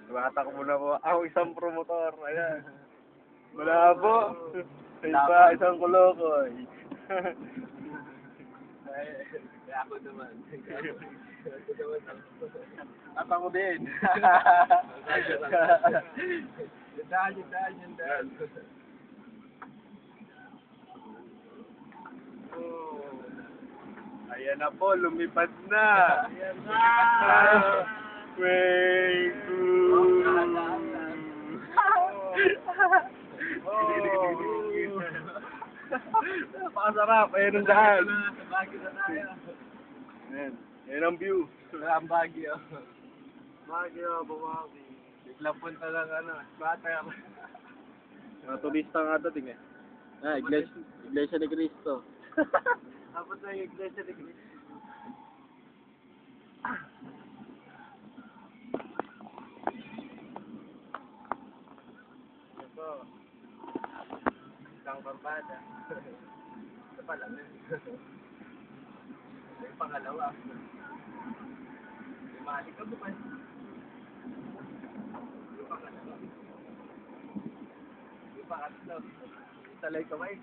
Tumatakbo na po ang isang promotor. Ayan. Malabo. Sa isang kolokoy. Kaya ako naman. At ako din. Yan daan. Ayan na po, lumipad na. Ayan na. Way Napakasarap. Ayan ang daan. Sa Baguio na tayo. Ayan. Ayan ang view. Ang Baguio. Bumawi. Biglang punta lang bata. Mga turista nga ito, tingnan. Iglesia ni Cristo. Tapos na yung iglesia ni Cristo. Ito. Isang barbada. Ito pala. Ito yung pangalawa. Mali ka bukas. Yung pangalawa. Yung pangatlo. Talay kamay.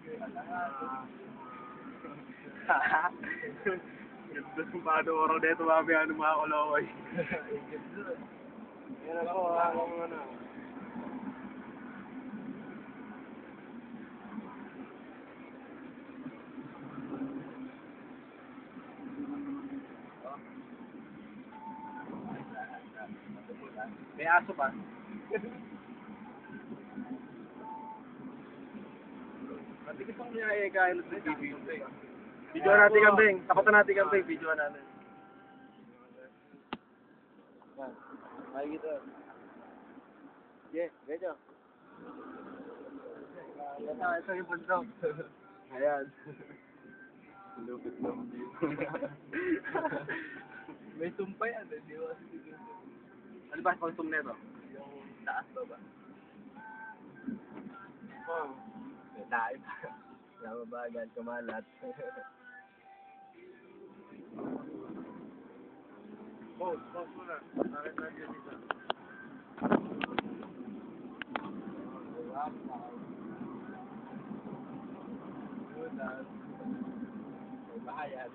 Ganda kung paano oraw na ito mga kolokoy. Yan ako, ang ano. May aso pa. Matikip ang niyaya kahit video natin kambing. Tapatan natin kambing. Video natin. Makikita. Yeah, ganyan. Ito yung bundok. Ayan. Lupit ng view. May tumpa yan, di ba? Ano ba pang zoom nito? Yung taas ba? Oh. May tayo pa. Namabagal, kumalat. Pause muna. Bakit nandiyan dito? May bahayan.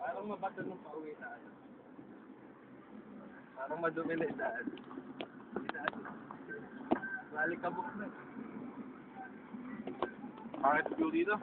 Parang mabato nung pauwi tayo. Parang madumi na daan. Balik kabuk na. Bakit view dito?